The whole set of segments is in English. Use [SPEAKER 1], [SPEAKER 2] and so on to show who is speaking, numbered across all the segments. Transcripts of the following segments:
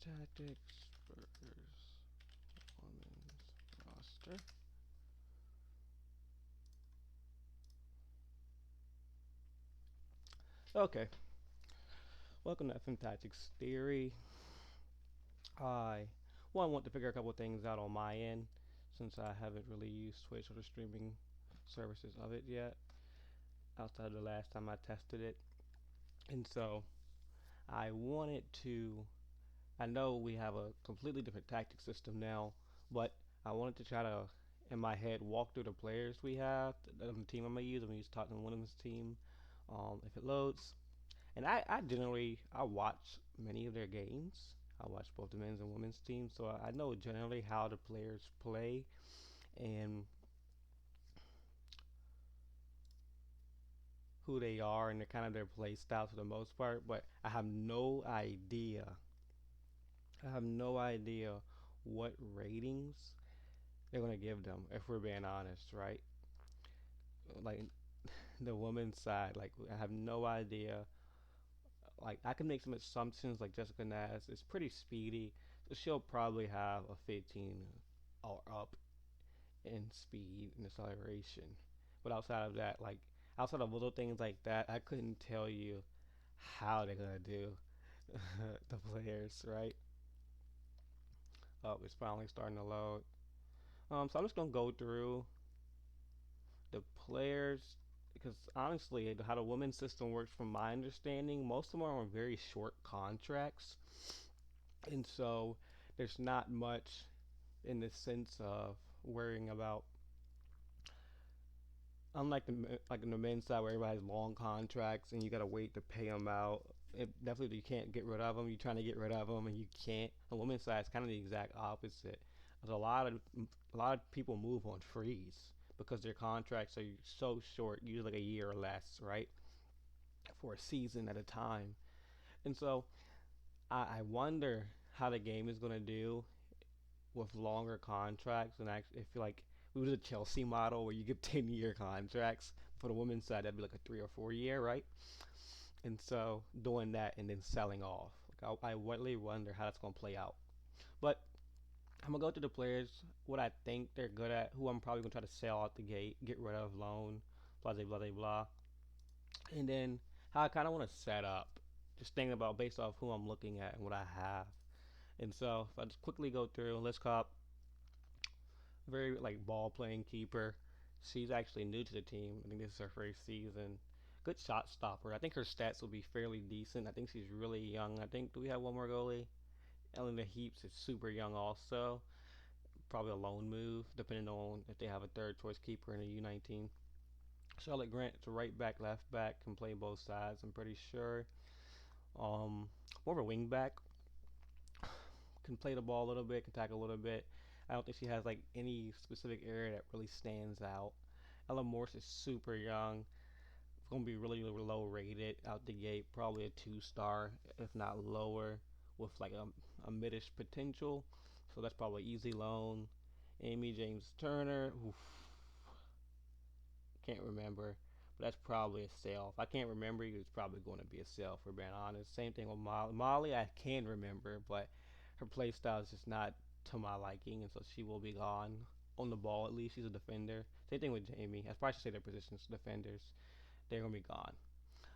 [SPEAKER 1] Tactics, Spurs, women's roster. Okay, welcome to FM Tactics Theory. I want to figure a couple of things out on my end since I haven't really used Twitch or the streaming services of it yet outside of the last time I tested it. And so I wanted to I know we have a completely different tactic system now, but I wanted to try to, in my head, walk through the players we have, the team I'm gonna use. I'm gonna use Tottenham Women's team, if it loads. And I generally I watch many of their games. I watch both the men's and women's teams, so I know generally how the players play and who they are and the kind of their play style for the most part. But I have no idea what ratings they're gonna give them if we're being honest, right? Like the women's side, like I have no idea. Like I can make some assumptions. Like Jessica Nash is pretty speedy, so she'll probably have a 15 or up in speed and acceleration. But outside of that, like outside of little things like that, I couldn't tell you how they're gonna do the players, right? Oh, it's finally starting to load. So I'm just gonna go through the players because honestly, how the women's system works, from my understanding, most of them are on very short contracts, and so there's not much in the sense of worrying about. Unlike like in the men's side where everybody has long contracts and you gotta wait to pay them out. It definitely you can't get rid of them. You're trying to get rid of them and you can't. The women's side is kind of the exact opposite. There's a lot of people move on freeze because their contracts are so short, usually like a year or less, right? For a season at a time. And so I wonder how the game is gonna do with longer contracts. And actually, if like we was a Chelsea model where you get 10-year contracts for the women's side, that'd be like a 3 or 4 year, right? And so doing that and then selling off, like I really wonder how that's gonna play out. But I'm gonna go through the players, what I think they're good at, who I'm probably gonna try to sell out the gate, get rid of, loan, blah blah blah blah, and then how I kind of want to set up. Just thinking about based off who I'm looking at and what I have. And so if I just quickly go through, let's cop very like ball playing keeper. She's actually new to the team. I think this is her first season. Good shot stopper. I think her stats will be fairly decent. I think she's really young. I think do we have one more goalie? Elena Heaps is super young also. Probably a loan move, depending on if they have a third choice keeper in the U19. Charlotte Grant is a right back, left back, can play both sides. I'm pretty sure. Um, More of a wing back, can play the ball a little bit, can tackle a little bit. I don't think she has like any specific area that really stands out. Ella Morse is super young. Going to be really, really low rated out the gate, probably a 2 star, if not lower, with like a midish potential. So that's probably easy loan. Amy James Turner, oof, can't remember, but that's probably a sale. If I can't remember, it's probably going to be a sale. For being honest, same thing with Molly. Molly, I can remember, but her play style is just not to my liking, and so she will be gone. On the ball, at least she's a defender. Same thing with Jamie. I probably should say their positions, defenders. They're gonna be gone.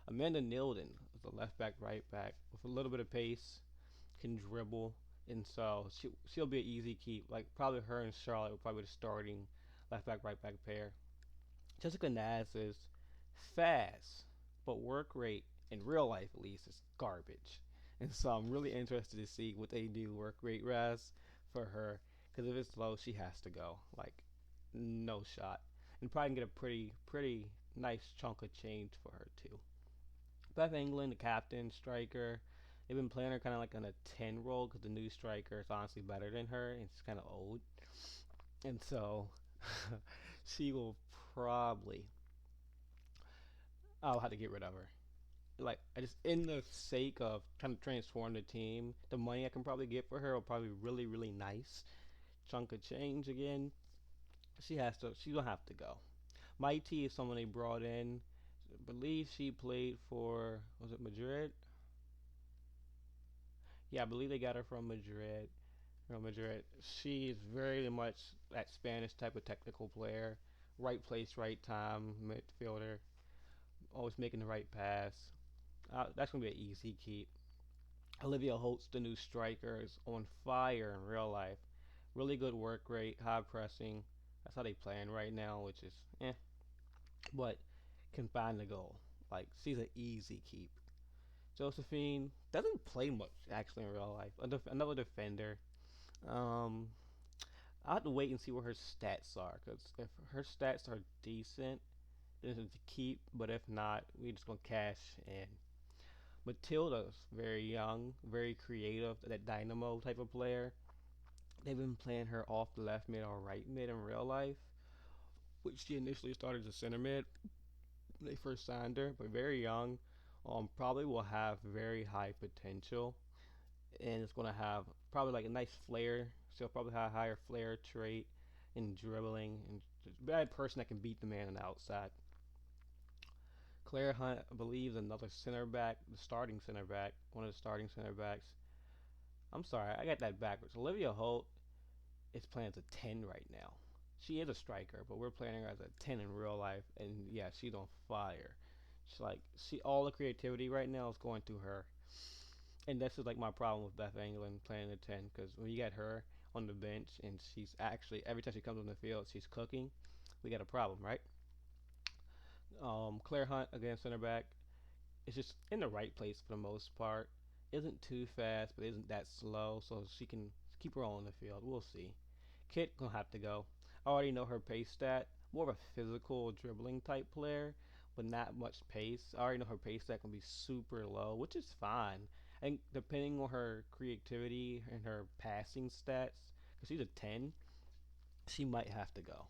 [SPEAKER 1] Amanda Nilden is a left back, right back with a little bit of pace, can dribble, and so she'll be an easy keep. Like probably her and Charlotte will probably be the starting left back, right back pair. Jessica Naz is fast, but work rate in real life at least is garbage. And so I'm really interested to see what they do work rate raz for her. Because if it's low, she has to go. Like no shot. And probably can get a pretty nice chunk of change for her too. Beth England, the captain, striker. They've been playing her kind of like on a 10 role because the new striker is honestly better than her and she's kind of old. And so she will probably I'll have to get rid of her. Like I just in the sake of trying to transform the team, the money I can probably get for her will probably be really really nice chunk of change again. She's gonna have to go. Mighty is someone they brought in. I believe she played for was it Madrid? Yeah, I believe they got her from Madrid. Real Madrid. She is very much that Spanish type of technical player. Right place, right time, midfielder. Always making the right pass. That's gonna be an easy keep. Olivia Holtz, the new striker, is on fire in real life. Really good work rate, high pressing. That's how they playing right now, which is but can find the goal. Like she's an easy keep. Josephine doesn't play much actually in real life. Another defender. Um, I have to wait and see what her stats are, because if her stats are decent, then it's a keep. But if not, we just gonna cash in. Matilda's very young, very creative, that dynamo type of player. They've been playing her off the left mid or right mid in real life, which she initially started as center mid when they first signed her, but very young. Probably will have very high potential, and it's gonna have probably like a nice flair. She'll probably have a higher flair trait in dribbling and just a bad person that can beat the man on the outside. Claire Hunt, I believe, is another center back, the starting center back, one of the starting center backs. I'm sorry, I got that backwards. Olivia Holt is playing as a 10 right now. She is a striker, but we're playing her as a 10 in real life, and yeah, she's on fire. She's like, all the creativity right now is going through her, and this is like my problem with Beth England playing the 10, because when you get her on the bench and she's actually every time she comes on the field she's cooking, we got a problem, right? Claire Hunt again, center back, is just in the right place for the most part. Isn't too fast, but isn't that slow, so she can keep her on the field. We'll see. Kit gonna have to go. I already know her pace stat. More of a physical dribbling type player, but not much pace. I already know her pace stat can be super low, which is fine. And depending on her creativity and her passing stats, because she's a 10, she might have to go.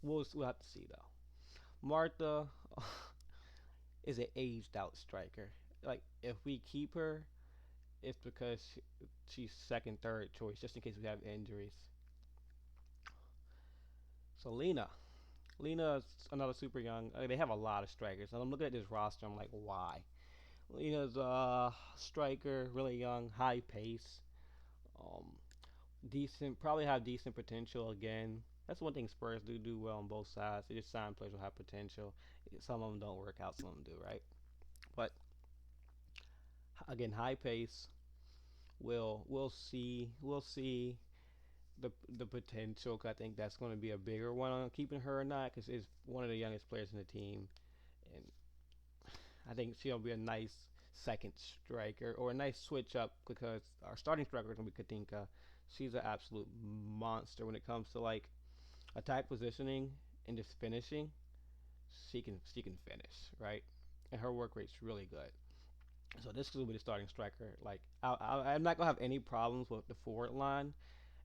[SPEAKER 1] We'll have to see though. Martha is an aged out striker. Like if we keep her, it's because she's second, third choice, just in case we have injuries. So Lena's another super young. They have a lot of strikers, and I'm looking at this roster. I'm like, why? Lena's a striker, really young, high pace, um, decent. Probably have decent potential again. That's one thing Spurs do well on both sides. They just sign players who have potential. Some of them don't work out, some of them do, right? But again, high pace. We'll see the potential. 'Cause I think that's going to be a bigger one on keeping her or not, because it's one of the youngest players in the team, and I think she'll be a nice second striker or a nice switch up, because our starting striker is going to be Katinka. She's an absolute monster when it comes to like attack positioning and just finishing. She can finish, right, and her work rate's really good. So this will be the starting striker. Like I'm not gonna have any problems with the forward line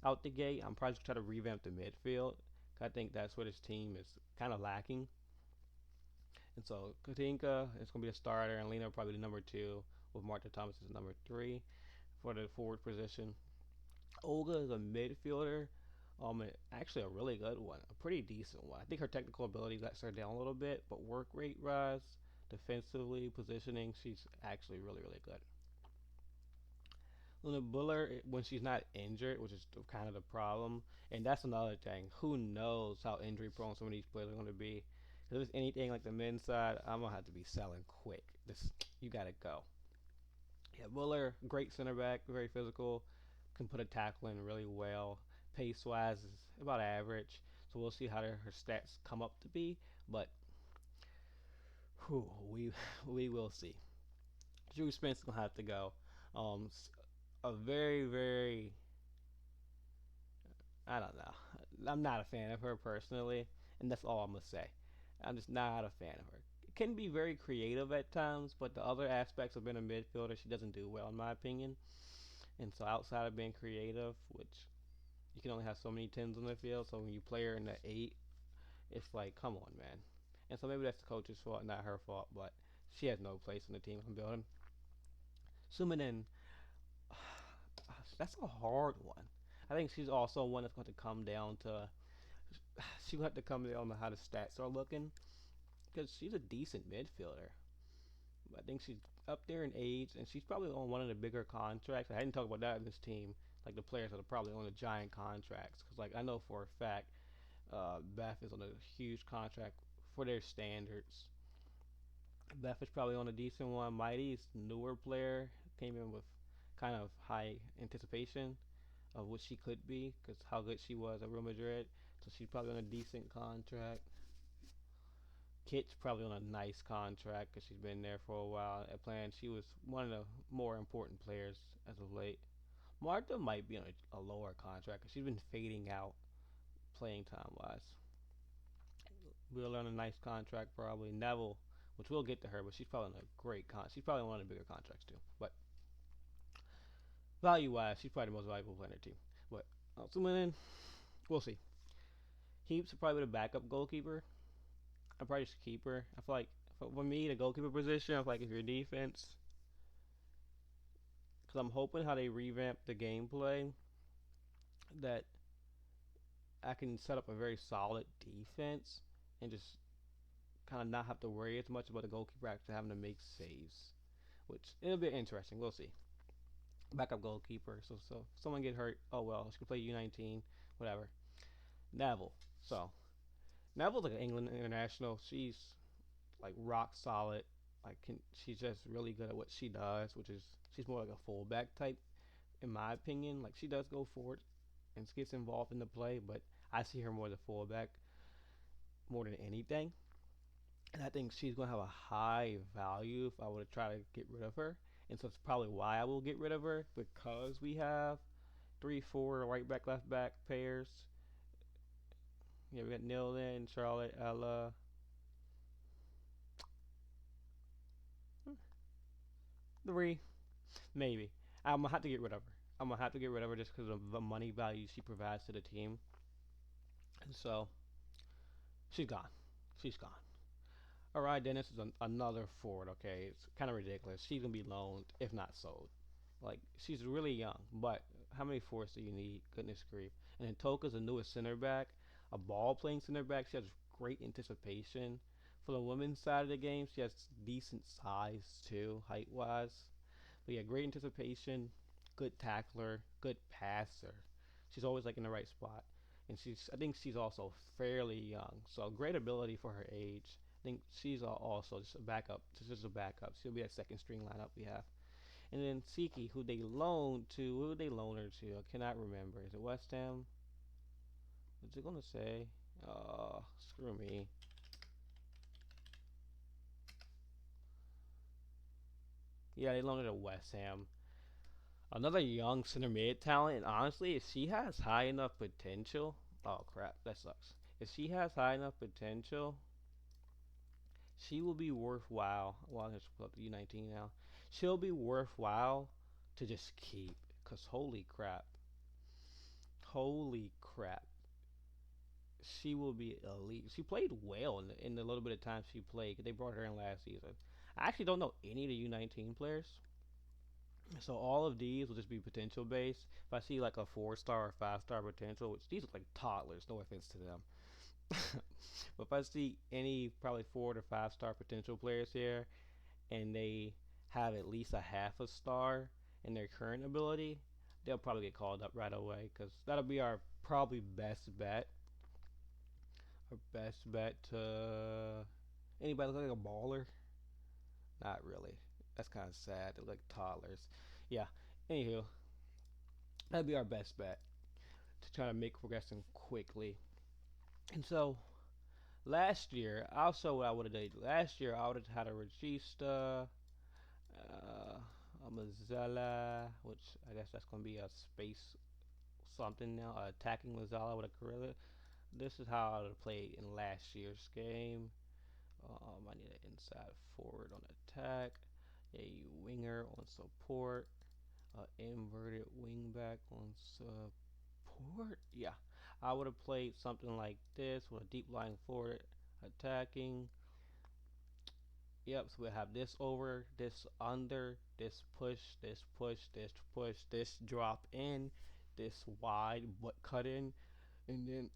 [SPEAKER 1] out the gate. I'm probably just gonna try to revamp the midfield. I think that's what his team is kind of lacking. And so Katinka is going to be a starter, and Lena will probably the number two, with Martha Thomas as number three for the forward position. Olga is a midfielder, actually a really good one, a pretty decent one. I think her technical ability lets her down a little bit, but work rate rise, defensively, positioning, she's actually really really good. Luna Buller, when she's not injured, which is kind of the problem, and that's another thing. Who knows how injury prone some of these players are going to be? If it's anything like the men's side, I'm gonna have to be selling quick. This you gotta go. Yeah, Buller, great center back, very physical, can put a tackle in really well. Pace wise is about average, so we'll see how her stats come up to be. But whew, we will see. Drew Spence gonna have to go. Um, a very I don't know. I'm not a fan of her personally, and that's all I'm gonna say. I'm just not a fan of her. Can be very creative at times, but the other aspects of being a midfielder, she doesn't do well in my opinion. And so outside of being creative, which you can only have so many tens on the field, so when you play her in the eight, it's like, come on, man. And so maybe that's the coach's fault, not her fault, but she has no place in the team I'm building. Suminen, that's a hard one. I think she's also one that's going to come down to. She'll have to come down to how the stats are looking, because she's a decent midfielder. I think she's up there in age, and she's probably on one of the bigger contracts. I didn't talk about that in this team. Like the players that are probably on the giant contracts, because like I know for a fact, Beth is on a huge contract for their standards. Beth is probably on a decent one. Mighty's newer player came in with kind of high anticipation of what she could be because how good she was at Real Madrid. So she's probably on a decent contract. Kit's probably on a nice contract because she's been there for a while at playing. She was one of the more important players as of late. Martha might be on a lower contract because she's been fading out playing time wise. We'll on a nice contract probably. Neville, which we'll get to her, but she's probably on a great She's probably on one of the bigger contracts too. But value wise, she's probably the most valuable player on their team. But ultimately, we'll see. Heaps probably the backup goalkeeper. I probably just keep her. I feel like for me, the goalkeeper position, I feel like if your defense, because I'm hoping how they revamp the gameplay, that I can set up a very solid defense and just kind of not have to worry as much about the goalkeeper actually having to make saves, which it'll be interesting. We'll see. Backup goalkeeper. So if someone get hurt, oh well, she can play U19, whatever. Neville. So Neville's like an England international. She's like rock solid. She's just really good at what she does, which is she's more like a fullback type, in my opinion. Like she does go forward and gets involved in the play, but I see her more as a fullback more than anything. And I think she's gonna have a high value if I were to try to get rid of her. And so it's probably why I will get rid of her because we have 3, 4 right back, left back pairs. Yeah, we got Nilden, Charlotte, Ella. 3, maybe. I'm gonna have to get rid of her. I'm gonna have to get rid of her just because of the money value she provides to the team. And so she's gone. She's gone. All right, Dennis is another forward. Okay, it's kind of ridiculous. She's gonna be loaned, if not sold. Like she's really young, but how many forwards do you need? Goodness grief! And then Toka's the newest center back, a ball playing center back. She has great anticipation. For the women's side of the game, she has decent size too, height wise. But yeah, great anticipation, good tackler, good passer. She's always like in the right spot, and I think she's also fairly young, so great ability for her age. I think she's also just a backup. Just a backup. She'll be that second string lineup we have. And then Siki, who they loaned to, who did they loan her to? I cannot remember. Is it West Ham? What's it gonna say? Screw me. Yeah, they loaned her to West Ham. Another young center mid talent, and honestly, if she has high enough potential, oh crap, that sucks. If she has high enough potential, she will be worthwhile. Well, I'm just pull up the U19 now. She'll be worthwhile to just keep, cause holy crap, she will be elite. She played well in the little bit of time she played. 'Cause they brought her in last season. I actually don't know any of the U19 players. So all of these will just be potential based. If I see like a 4 star or 5 star potential, which these are like toddlers, no offense to them. But if I see any probably 4 to 5 star potential players here, and they have at least a half a star in their current ability, they'll probably get called up right away because that'll be our probably best bet. Our best bet to anybody look like a baller? Not really. That's kind of sad. They're like toddlers. Yeah. Anywho, that'd be our best bet to try to make progression quickly. And so last year, I'll show what I would have done. Last year, I would have had a Regista, a Mazzella, which I guess that's going to be a space something now, attacking Mazzella with a gorilla. This is how I would have played in last year's game. I need an inside forward on attack, a winger on support, inverted wingback on support. Yeah, I would have played something like this with a deep lying forward attacking. Yep, so we have this over, this under, this push, this push, this push, this drop in, this wide but cut in, and then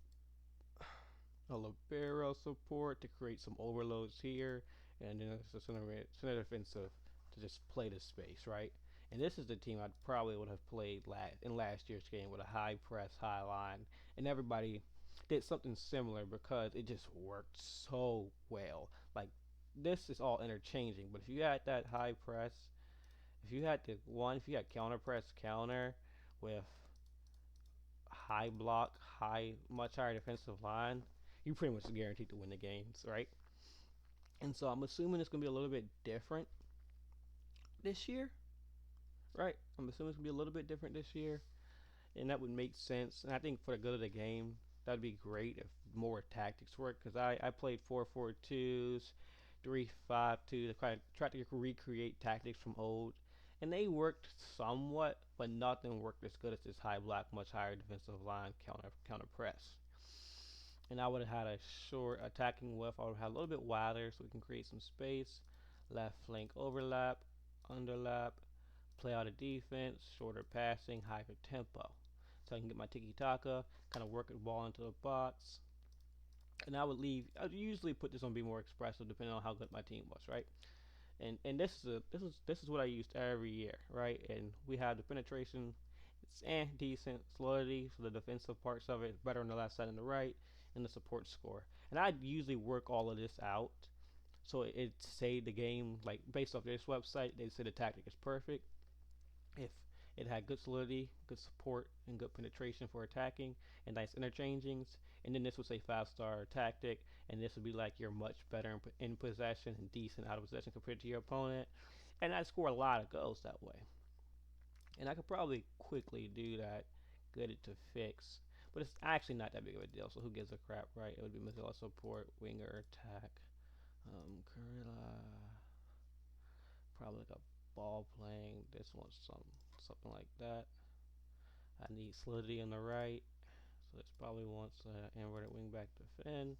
[SPEAKER 1] a libero support to create some overloads here, and then it's a center defensive to just play the space, right? And this is the team I probably would have played in last year's game with a high press, high line, and everybody did something similar because it just worked so well. Like this is all interchanging, but if you had that high press, if you had counter press counter with high block, much higher defensive line, you pretty much guaranteed to win the games, right? And so I'm assuming it's gonna be a little bit different this year, right? I'm assuming it's gonna be a little bit different this year, and that would make sense. And I think for the good of the game, that'd be great if more tactics work. Because I played 4-4-2s, 3-5-2 to try to recreate tactics from old, and they worked somewhat, but nothing worked as good as this high block, much higher defensive line counter press. And I would have had a short attacking width. I would have had a little bit wider so we can create some space. Left flank overlap, underlap, play out of defense, shorter passing, higher tempo. So I can get my tiki taka, kind of work the ball into the box. And I'd usually put this on be more expressive depending on how good my team was, right? And this is what I used every year, right? And we have the penetration, it's decent, solidity, so the defensive parts of it is better on the left side and the right, and the support score. And I usually work all of this out, so it say the game like based off this website, they say the tactic is perfect. If it had good solidity, good support, and good penetration for attacking, and nice interchangings, and then this would say 5-star tactic, and this would be like you're much better in possession and decent out of possession compared to your opponent, and I score a lot of goals that way. And I could probably quickly do that, get it to fix, but it's actually not that big of a deal. So who gives a crap, right? It would be Mozilla support, winger, attack, Gorilla, probably like a ball playing. This one's something like that. I need solidity on the right, so this probably wants an inverted wingback defend.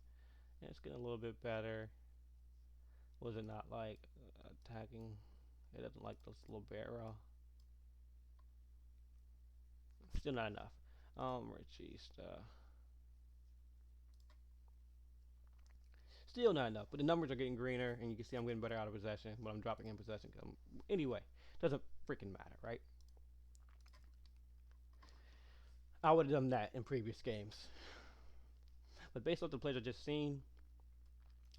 [SPEAKER 1] And it's getting a little bit better. Was it not like attacking? It doesn't like this little barrel. Still not enough. Richie, still not enough. But the numbers are getting greener, and you can see I'm getting better out of possession, but I'm dropping in possession. Anyway, doesn't freaking matter, right? I would have done that in previous games. But based off the plays I just seen,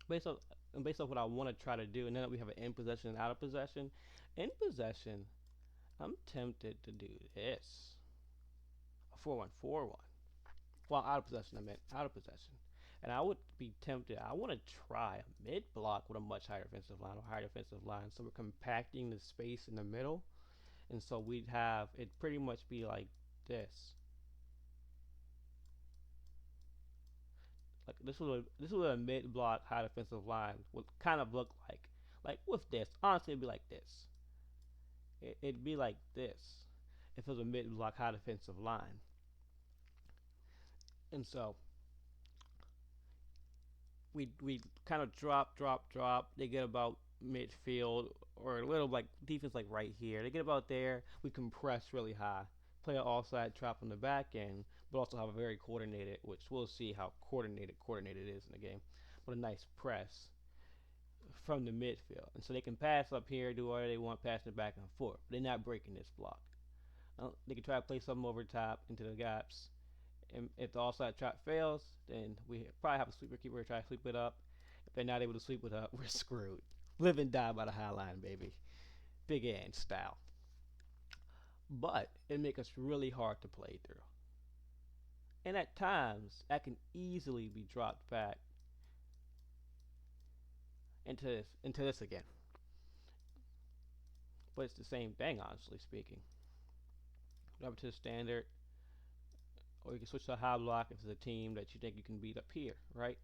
[SPEAKER 1] based off based off what I want to try to do, and then we have an in possession and out of possession. In possession, I'm tempted to do this. A 4-1-4-1. Well, out of possession, I meant out of possession. And I would be tempted. I want to try a mid block with a much higher defensive line or higher defensive line. So we're compacting the space in the middle. And so we'd have it pretty much be like this. Like this is what a mid block high defensive line would kind of look like. Like with this, honestly, it'd be like this. It'd be like this if it was a mid block high defensive line. And so we kind of drop. They get about midfield or a little like defense like right here. They get about there. We compress really high. Play an offside trap on the back end, but also have a very coordinated, which we'll see how coordinated is in the game. But a nice press from the midfield, and so they can pass up here, do whatever they want, passing it back and forth. But they're not breaking this block. They can try to play something over top into the gaps, and if the offside trap fails, then we probably have a sweeper keeper try to sweep it up. If they're not able to sweep it up, we're screwed. Live and die by the high line, baby. Big end style. But it makes us really hard to play through. And at times, that can easily be dropped back into this again. But it's the same thing, honestly speaking. Drop it to the standard, or you can switch to a high block if it's a team that you think you can beat up here, right?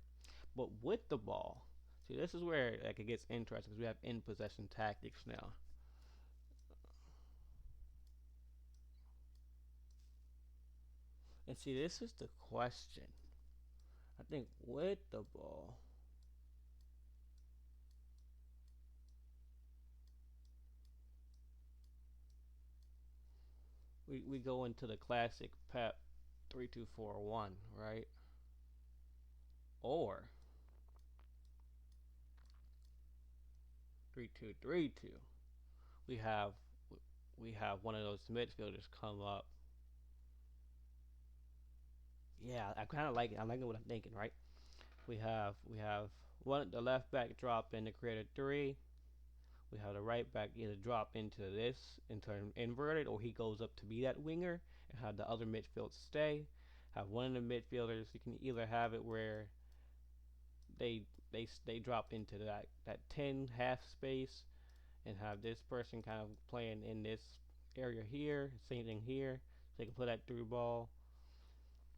[SPEAKER 1] But with the ball, see, this is where like, it gets interesting because we have in possession tactics now. And see, this is the question. I think with the ball, we go into the classic Pep 3-2-4-1, right? Or 3-2-3-2. we have we have one of those midfielders come up. Yeah, I kind of like it. I like what I'm thinking, right? We have one the left back drop in to create a three. We have the right back either drop into this into an inverted, or he goes up to be that winger, and have the other midfield stay. Have one of the midfielders. You can either have it where they drop into that 10 half space, and have this person kind of playing in this area here. Same thing here. So they can play that through ball,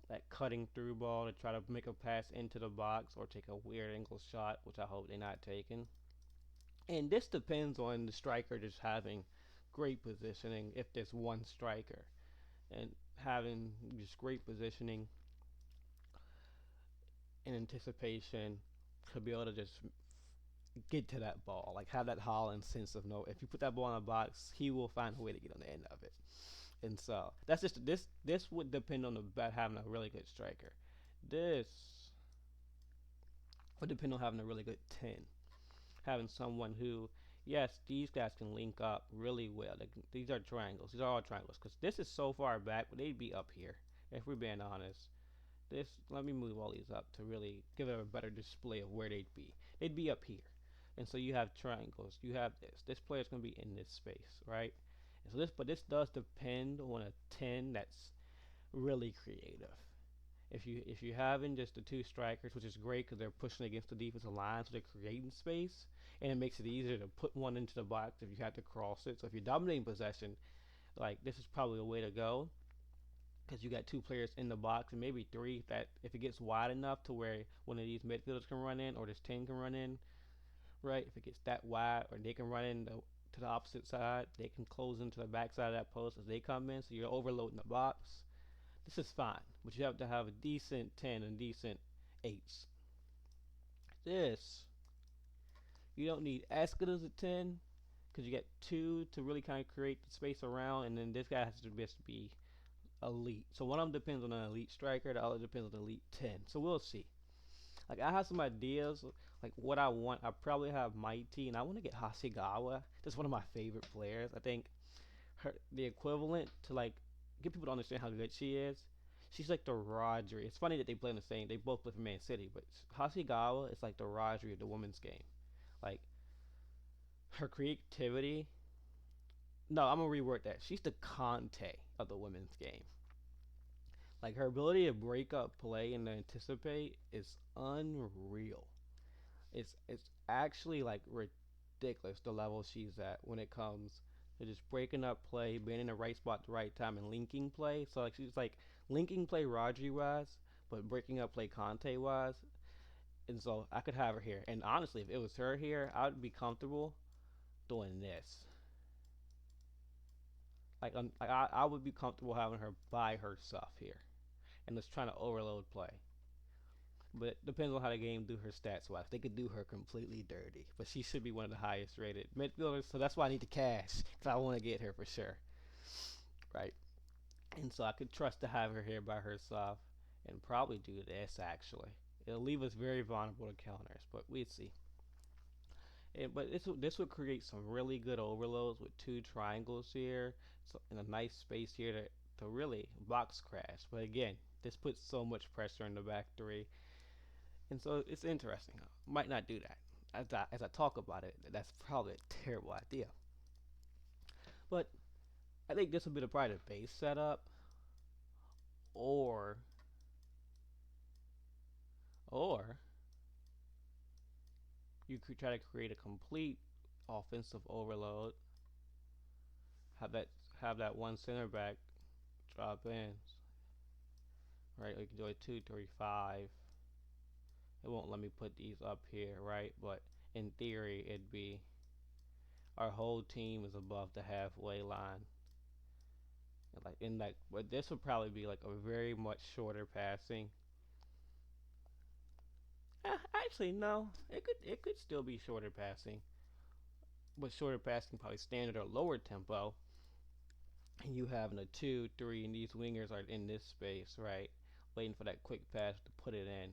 [SPEAKER 1] that cutting through ball to try to make a pass into the box or take a weird angle shot, which I hope they're not taking. And this depends on the striker just having great positioning if there's one striker, and having just great positioning and anticipation to be able to just get to that ball, like have that Holland sense of no. If you put that ball in the box, he will find a way to get on the end of it. And so that's just this would depend on the bat having a really good striker. This would depend on having a really good 10, having someone who, yes, these guys can link up really well. These are triangles. These are all triangles because this is so far back, but they'd be up here if we're being honest. This let me move all these up to really give it a better display of where they'd be. They'd be up here, and so you have triangles. You have this. This player's gonna be in this space, right? And so this does depend on a 10 that's really creative. If you having just the two strikers, which is great because they're pushing against the defensive line, so they're creating space, and it makes it easier to put one into the box if you have to cross it. So if you're dominating possession, like this is probably a way to go because you got two players in the box and maybe three. That if it gets wide enough to where one of these midfielders can run in or this 10 can run in, right? If it gets that wide, or they can run in to the opposite side, they can close into the back side of that post as they come in, so you're overloading the box. This is fine, but you have to have a decent 10 and decent 8s. This, you don't need as good as a 10 because you get two to really kind of create the space around, and then this guy has to just be elite. So one of them depends on an elite striker, the other depends on an elite 10. So we'll see. Like I have some ideas, like what I want. I probably have Mighty, and I want to get Hasegawa. That's one of my favorite players. I think the equivalent to like get people to understand how good she is. She's like the Rodri. It's funny that they play in the same. They both play for Man City, but Hasegawa is like the Rodri of the women's game. Like her creativity. No, I'm gonna reword that. She's the Conte of the women's game. Like her ability to break up play and to anticipate is unreal. It's actually like ridiculous the level she's at when it comes to just breaking up play, being in the right spot at the right time, and linking play. So like she's like linking play Rodri wise, but breaking up play Conte wise. And so I could have her here. And honestly, if it was her here, I would be comfortable doing this. I would be comfortable having her by herself here, and just trying to overload play. But it depends on how the game do her stats wise. They could do her completely dirty, but she should be one of the highest rated midfielders. So that's why I need the cash because I want to get her for sure, right? And so I could trust to have her here by herself, and probably do this actually. It'll leave us very vulnerable to counters, but we'd see. But this would create some really good overloads with two triangles here, so in a nice space here to really box crash. But again, this puts so much pressure in the back three, and so it's interesting. Might not do that. As I talk about it, that's probably a terrible idea. But I think this would be the probably the base setup, or or you could try to create a complete offensive overload. Have that have that one center back drop in, right? We can do a 2-3-5. It won't let me put these up here, right? But in theory, it'd be our whole team is above the halfway line. And like in that, but this would probably be like a very much shorter passing. Actually, no, it could still be shorter passing, but shorter passing probably standard or lower tempo. And you having a 2-3, and these wingers are in this space, right? Waiting for that quick pass to put it in.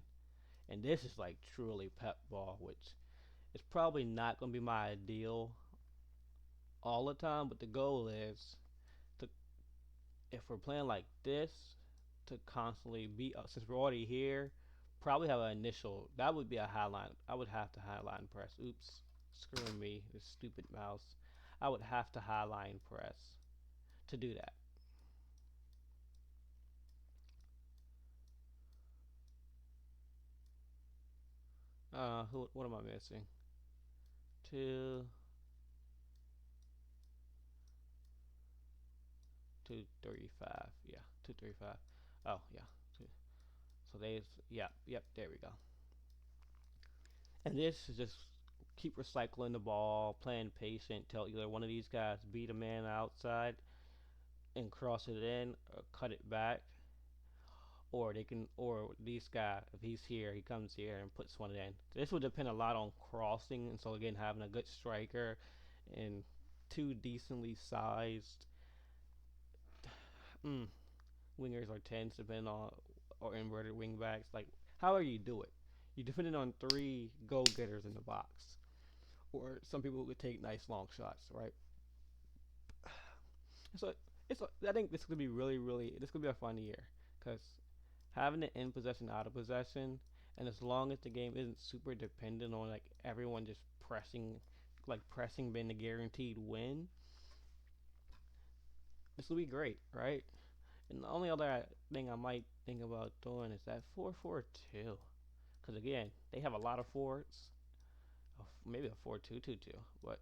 [SPEAKER 1] And this is like truly pep ball, which is probably not going to be my ideal all the time, but the goal is to, if we're playing like this, to constantly be since we're already here, probably have an initial. That would be a highline. I would have to highline press. Oops, screwing me. This stupid mouse. I would have to highline press to do that. What am I missing? Two, 235. Yeah, 235. Oh yeah. Two. So they, yep. There we go. And this is just keep recycling the ball, playing patient till either one of these guys beat a man outside and cross it in, or cut it back, or they can, or this guy, if he's here, he comes here and puts one in. This would depend a lot on crossing, and so again, having a good striker and two decently sized mm, wingers or tens, depending on, or inverted wingbacks. Like, however you do it, you're depending on three goal getters in the box, or some people would take nice long shots, right? So I think this could be really this could be a fun year because having it in possession, out of possession, and as long as the game isn't super dependent on like everyone just pressing, like pressing being the guaranteed win, this will be great, right? And the only other thing I might think about doing is that 4-4-2, because again they have a lot of forwards, maybe a 4-2-2-2, but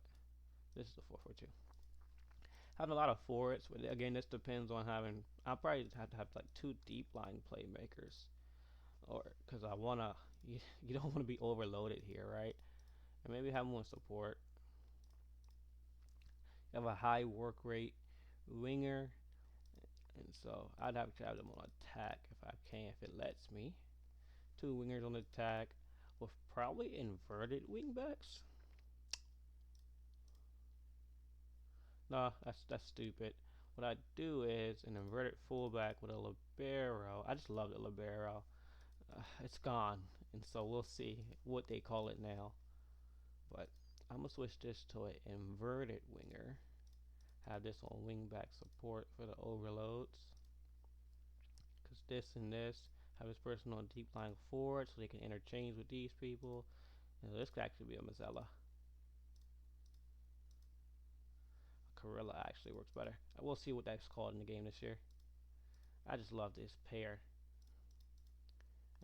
[SPEAKER 1] this is a 4-4-2. Having a lot of forwards, but again, this depends on having. I'll probably have to have like two deep line playmakers, or because I wanna. You don't want to be overloaded here, right? And maybe have more support. You have a high work rate winger, and so I'd have to have them on attack if I can, if it lets me. Two wingers on attack with probably inverted wingbacks. No, that's stupid. What I do is an inverted fullback with a libero. I just love the libero. It's gone, and so we'll see what they call it now. But I'm gonna switch this to an inverted winger. Have this on wingback support for the overloads. Cause this and this have this person on deep line forward, so they can interchange with these people. And this could actually be a Mazzella. A Corilla actually works better. We'll see what that's called in the game this year. I just love this pair.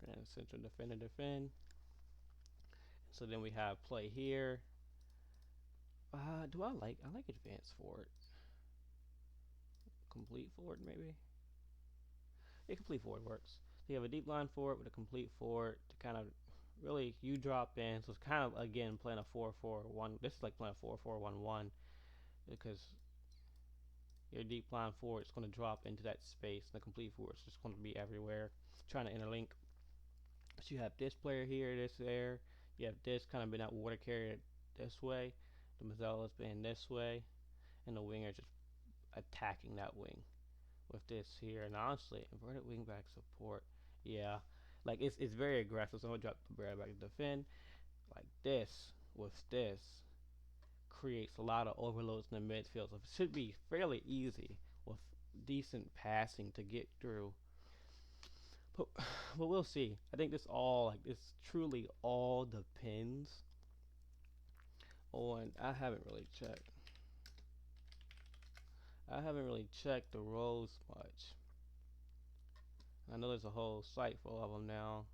[SPEAKER 1] And then central defender defend. So then we have play here. Do I like advanced forward? Complete forward maybe? Yeah, complete forward works. So you have a deep line forward with a complete forward to kind of really you drop in. So it's kind of again playing a 4-4-1. This is like playing a 4-4-1-1 because your deep line forward is going to drop into that space, and the complete forward is just going to be everywhere, trying to interlink. So you have this player here, this there. You have this kind of being that water carrier this way. The Mazzella's being this way, and the winger just attacking that wing with this here. And honestly, inverted wingback support, yeah, like it's very aggressive. So I'm gonna drop the barrel back to defend like this with this creates a lot of overloads in the midfield. So it should be fairly easy with decent passing to get through. But, but we'll see. I think this truly all depends on. I haven't really checked the roles much. I know there's a whole site full of them now.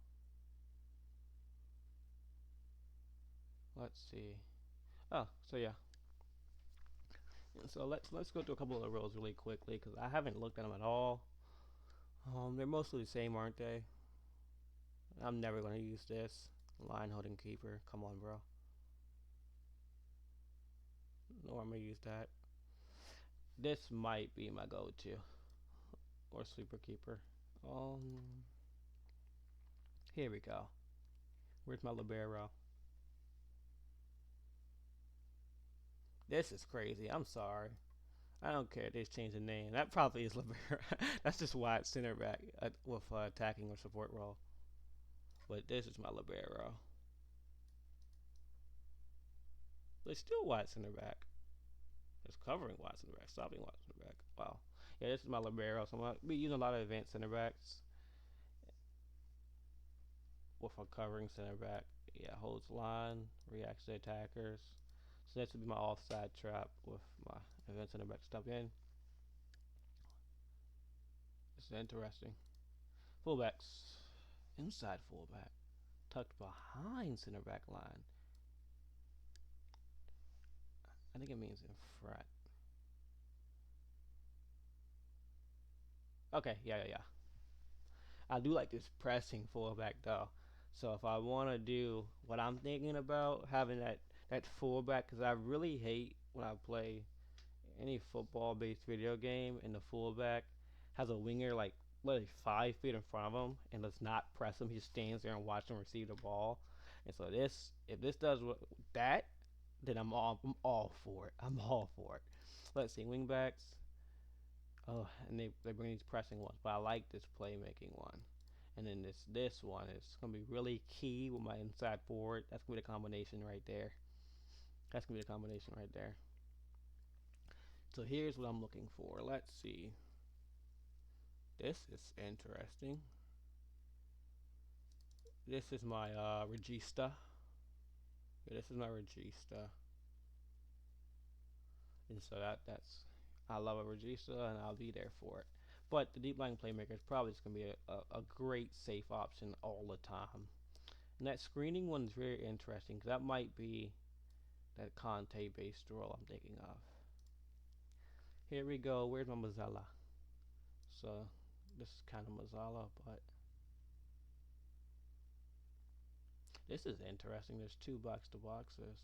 [SPEAKER 1] Let's see. Oh, so yeah. So let's go through a couple of the roles really quickly because I haven't looked at them at all. They're mostly the same, aren't they? I'm never gonna use this line holding keeper. Come on, bro. No, I'm gonna use that. This might be my go-to or sweeper keeper. Um, Here we go. Where's my libero? This is crazy. I'm sorry. I don't care. They changed the name. That probably is libero. That's just wide center back with attacking or support role. But this is my libero. But it's still wide center back. It's covering wide center back, stopping wide center back. Wow. Yeah, this is my libero. So I'm gonna be using a lot of advanced center backs with a covering center back. Yeah, holds line, reacts to attackers. So this would be my offside trap with my advanced center back step in. It's interesting. Fullbacks. Inside fullback. Tucked behind center back line. I think it means in front. Okay, yeah. I do like this pressing fullback though. So if I want to do what I'm thinking about, having that fullback, because I really hate when I play any football-based video game and the fullback has a winger like literally 5 feet in front of him and does not press him. He just stands there and watches him receive the ball. And so this, if this does that, then I'm all for it. I'm all for it. Let's see, wingbacks. Oh, and they bring these pressing ones, but I like this playmaking one. And then this one is gonna be really key with my inside forward. That's gonna be the combination right there. That's gonna be the combination right there. So here's what I'm looking for. Let's see. This is interesting. This is my regista. Yeah, this is my regista. And so that's I love a regista and I'll be there for it. But the deep lying playmaker is probably just gonna be a great safe option all the time. And that screening one is very interesting because that might be that Conte based role I'm thinking of. Here we go. Where's my Mazzella? So this is kind of Mazzella, but this is interesting. There's two box to boxes.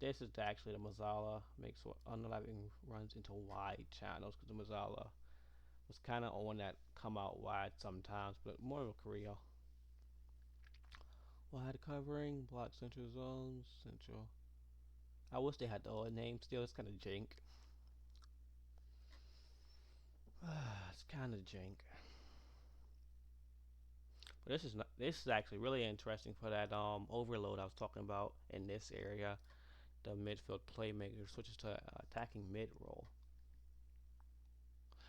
[SPEAKER 1] This is actually the Mazzala makes underlapping runs into wide channels because the Mazzala was kind of on that come out wide sometimes, but more of a Korea. Wide covering, block central zones, central. I wish they had the old name still. It's kind of jank. It's kind of jank. But this is actually really interesting for that overload I was talking about in this area. The midfield playmaker switches to attacking mid role.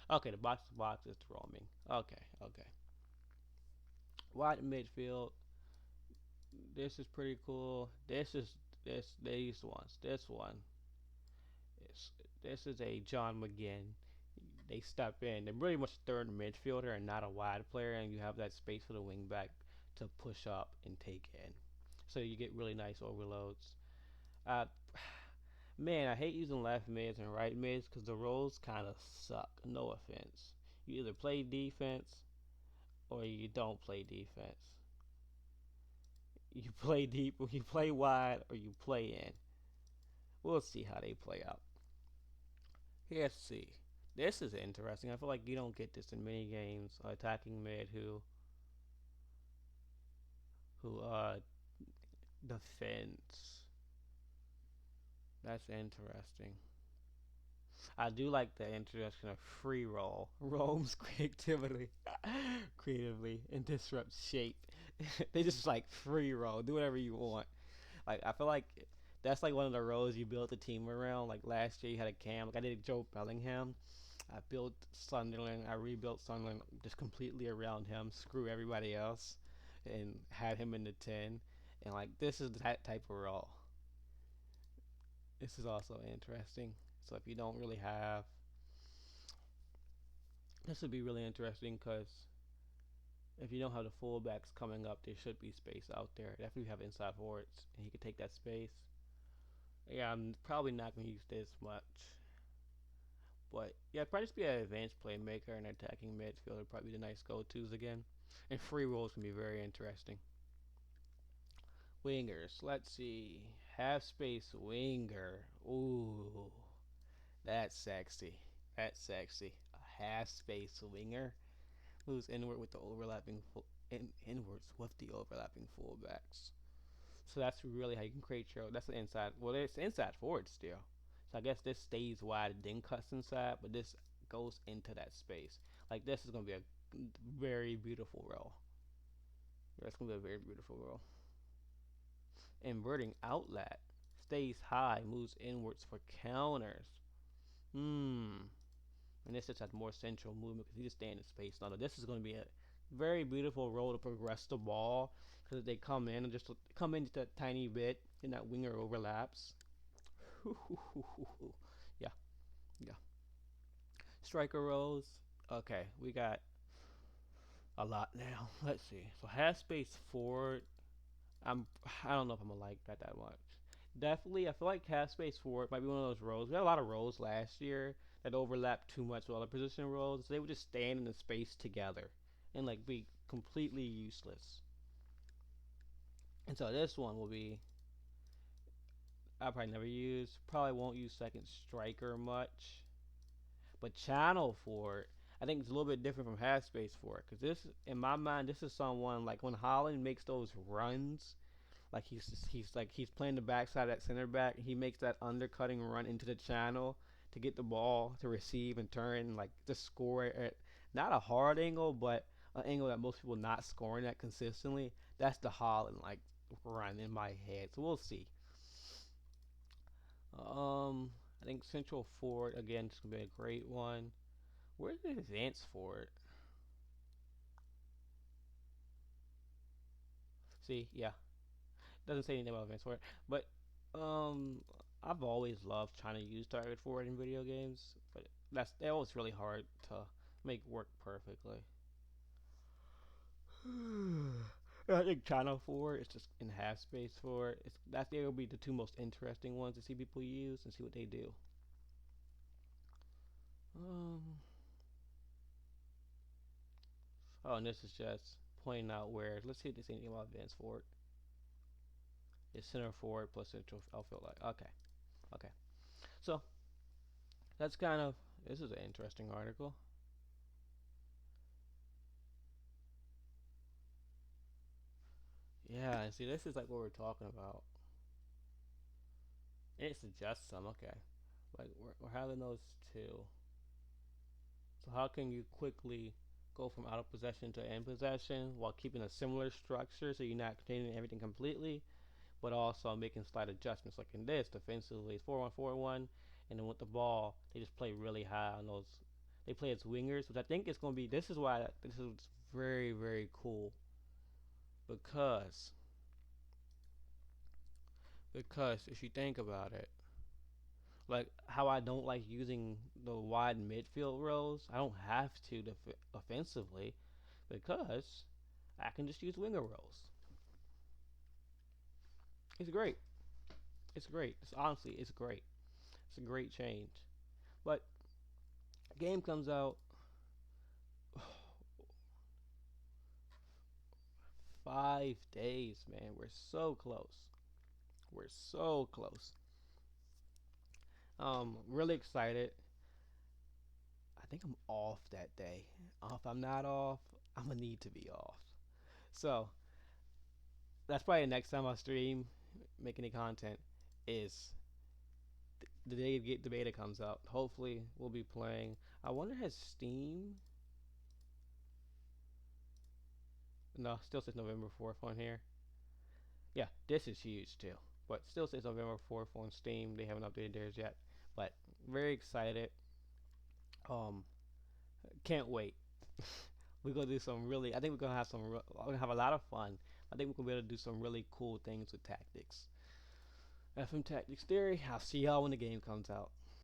[SPEAKER 1] Okay, the box to box is the roaming. Okay. Wide midfield. This is pretty cool. These ones. This one. This this is a John McGinn. They step in. They're really much third midfielder and not a wide player, and you have that space for the wingback to push up and take in. So you get really nice overloads. Uh, Man, I hate using left mids and right mids because the roles kind of suck. No offense. You either play defense or you don't play defense. You play deep, or you play wide, or you play in. We'll see how they play out. Let's see. This is interesting. I feel like you don't get this in many games. Attacking mid who defends. That's interesting. I do like the introduction of free roll. Roams creatively, and disrupts shape. They just like free roll, do whatever you want. Like I feel like that's like one of the roles you built the team around. Like last year you had a cam. Like I did Joe Bellingham. I built Sunderland. I rebuilt Sunderland just completely around him. Screw everybody else, and had him in the 10. And like this is that type of role. This is also interesting. So if you don't really have, this would be really interesting because if you don't have the fullbacks coming up, there should be space out there. If you have inside forwards and he could take that space. Yeah, I'm probably not going to use this much. But yeah, probably just be an advanced playmaker and attacking midfielder. Probably the nice go-tos again. And free rolls can be very interesting. Wingers. Let's see. Half space winger. Ooh. That's sexy. That's sexy. A half space winger moves inward with the overlapping inwards with the overlapping fullbacks. So that's really how you can create your. That's the inside. Well, it's inside forward still. So I guess this stays wide and then cuts inside, but this goes into that space. Like this is gonna be a very beautiful roll. That's gonna be a very beautiful roll. Inverting outlet. stays high, moves inwards for counters. Hmm. And this just has more central movement because he just stand in space. Now, this is going to be a very beautiful role to progress the ball because they come in and just come in just a tiny bit and that winger overlaps. Yeah, yeah. Striker roles. Okay, we got a lot now. Let's see. So half space forward. I'm. I don't know if I'm gonna like that much. Definitely, I feel like half space forward might be one of those roles. We had a lot of roles last year that overlapped too much with other position roles. They would just stand in the space together and like be completely useless. And so this one will be. I probably never use. Probably won't use second striker much. But channel for it, I think it's a little bit different from half space for it. Because this, in my mind, this is someone like when Holland makes those runs, like he's playing the backside of that center back. He makes that undercutting run into the channel to get the ball to receive and turn, like to score it at not a hard angle, but an angle that most people not scoring at consistently. That's the Holland like run in my head. So we'll see. I think central forward again. It's gonna be a great one. Where's the advance for it? See, yeah, doesn't say anything about advance for it, but um, I've always loved trying to use target forward in video games, but that was really hard to make work perfectly. I think channel forward is just in half space for it. That's they will be the two most interesting ones to see people use and see what they do. Um, oh, and this is just pointing out where. Let's see if there's anything about advance forward. It's center forward plus central outfield. Like okay, okay. So that's kind of this is an interesting article. Yeah, and see, this is like what we're talking about. And it suggests some. Okay, like we're having those two. So how can you quickly go from out of possession to in possession while keeping a similar structure so you're not containing everything completely, but also making slight adjustments like in this defensively it's 4-1-4-1, and then with the ball they just play really high on those. They play as wingers, which I think is going to be. This is why this is very cool because if you think about it, like how I don't like using the wide midfield rows, I don't have to offensively because I can just use winger roles. It's great. It's great. It's honestly, it's great. It's a great change. But game comes out 5 days, man. We're so close. We're so close. Really excited. I think I'm off that day. If I'm not off, I'm gonna need to be off. So that's probably the next time I stream, make any content, is the day the beta comes out. Hopefully, we'll be playing. I wonder has Steam. No, still says November 4th on here. Yeah, this is huge too. But still says November 4th on Steam. They haven't updated theirs yet. But very excited. Um, can't wait. We're gonna do some really. I think we're gonna have some. We're gonna have a lot of fun. I think we're gonna be able to do some really cool things with tactics. FM Tactics Theory. I'll see y'all when the game comes out.